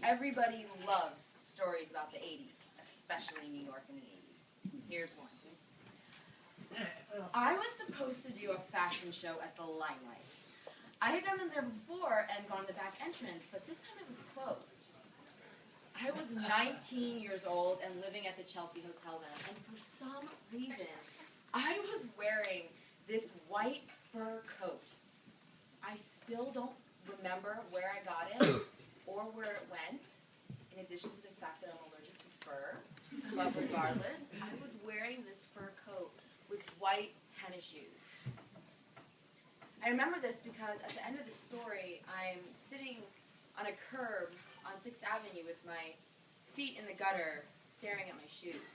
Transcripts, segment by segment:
Everybody loves stories about the 80s, especially New York in the 80s. Here's one. I was supposed to do a fashion show at the Limelight. I had done it there before and gone to the back entrance, but this time it was closed. I was 19 years old and living at the Chelsea Hotel then, and for some reason, I was wearing this white fur coat. I still don't remember where I got it or where it went, in addition to the fact that I'm allergic to fur. But regardless, I was wearing this fur coat with white tennis shoes. I remember this because at the end of the story, I'm sitting on a curb on 6th Avenue with my feet in the gutter, staring at my shoes.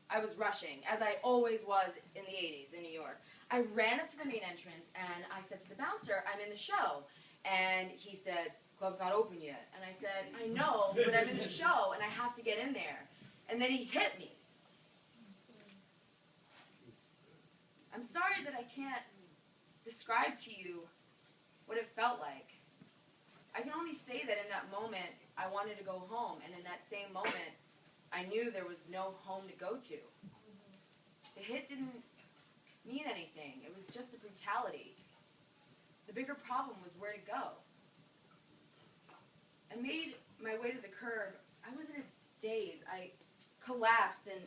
I was rushing, as I always was in the 80s in New York. I ran up to the main entrance and I said to the bouncer, I'm in the show. And he said, club's not open yet. And I said, I know, but I'm in the show and I have to get in there. And then he hit me. I'm sorry that I can't describe to you what it felt like. I can only say that in that moment, I wanted to go home, and in that same moment, I knew there was no home to go to. The hit didn't mean anything. It was just a brutality. The bigger problem was where to go. I made my way to the curb. I was in a daze. I collapsed in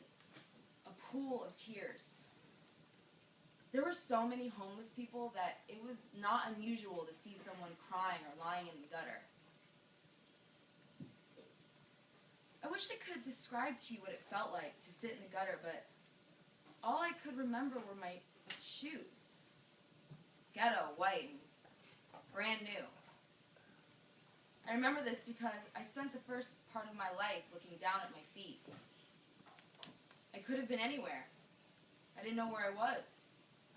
a pool of tears. There were so many homeless people that it was not unusual to see someone crying or lying in the gutter. I wish I could describe to you what it felt like to sit in the gutter, but all I could remember were my shoes. Ghetto, white, and brand new. I remember this because I spent the first part of my life looking down at my feet. I could have been anywhere. I didn't know where I was.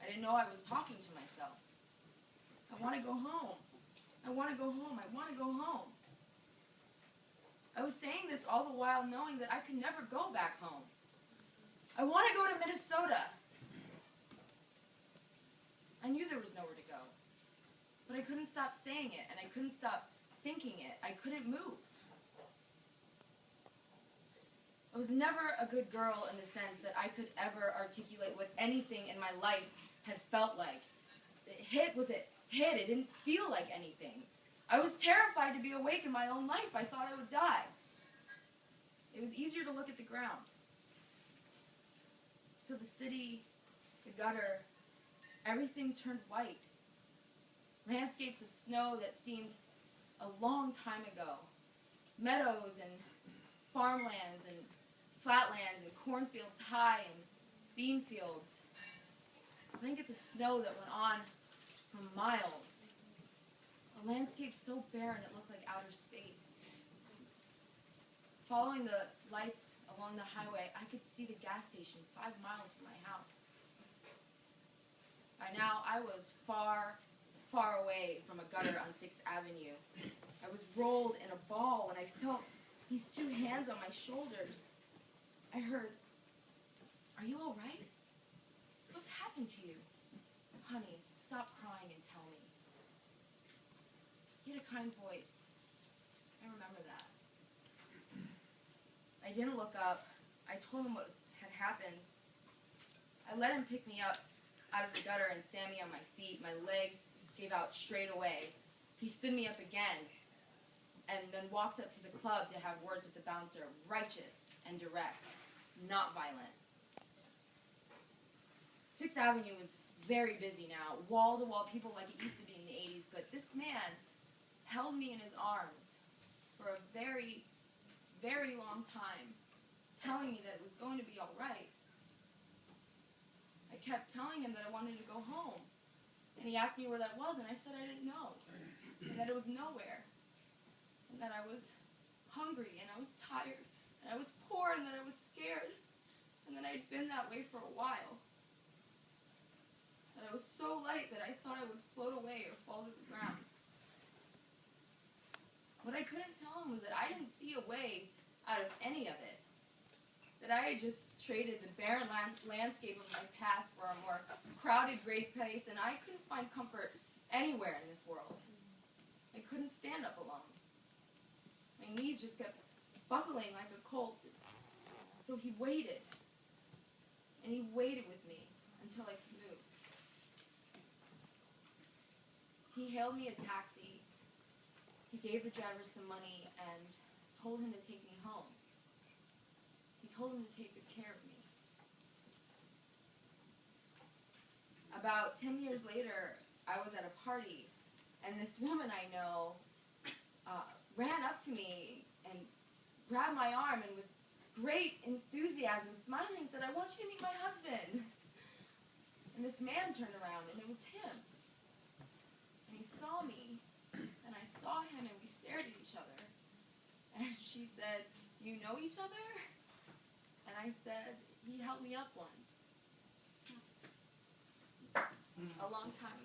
I didn't know I was talking to myself. I want to go home. I want to go home. I want to go home. I was saying this all the while knowing that I could never go back home. I want to go to Minnesota. I knew there was nowhere to go. But I couldn't stop saying it, and I couldn't stop thinking it. I couldn't move. I was never a good girl in the sense that I could ever articulate what anything in my life had felt like. The hit was a hit. It didn't feel like anything. I was terrified to be awake in my own life. I thought I would die. It was easier to look at the ground. So the city, the gutter, everything turned white. Landscapes of snow that seemed a long time ago. Meadows and farmlands and flatlands and cornfields high and bean fields. Blankets of snow that went on for miles. A landscape so barren it looked like outer space. Following the lights along the highway, I could see the gas station 5 miles from my house. By now, I was far, far away from a gutter on 6th Avenue. I was rolled in a ball when I felt these 2 hands on my shoulders. I heard, "Are you all right? What's happened to you? Honey, stop crying and tell me." He had a kind voice. I remember that. I didn't look up. I told him what had happened. I let him pick me up out of the gutter and stand me on my feet. My legs gave out straight away. He stood me up again and then walked up to the club to have words with the bouncer, righteous and direct, not violent. 6th Avenue was very busy now, wall-to-wall people like it used to be in the 80s, but this man held me in his arms for a very, very long time, telling me that it was going to be all right. I kept telling him that I wanted to go home, and he asked me where that was, and I said I didn't know, and that it was nowhere, and that I was hungry, and I was tired, and I was poor, and that I was scared, and that I'd been that way for a while. That I was so light that I thought I would float away or fall to the ground. What I couldn't tell him was that I didn't see a way out of any of it. That I had just traded the barren landscape of my past for a more crowded, great place, and I couldn't find comfort anywhere in this world. I couldn't couldn't stand up alone. My knees just kept buckling like a colt. So he waited. And he waited with me until I could move. He hailed me a taxi. He gave the driver some money and told him to take me home. He told him to take good care of me. About 10 years later, I was at a party, and this woman I know ran up to me and grabbed my arm and with great enthusiasm, smiling, said, "I want you to meet my husband." And this man turned around, and it was him. And he saw me, and I saw him, and we stared at each other. And she said, "Do you know each other?" And I said, "He helped me up once." A long time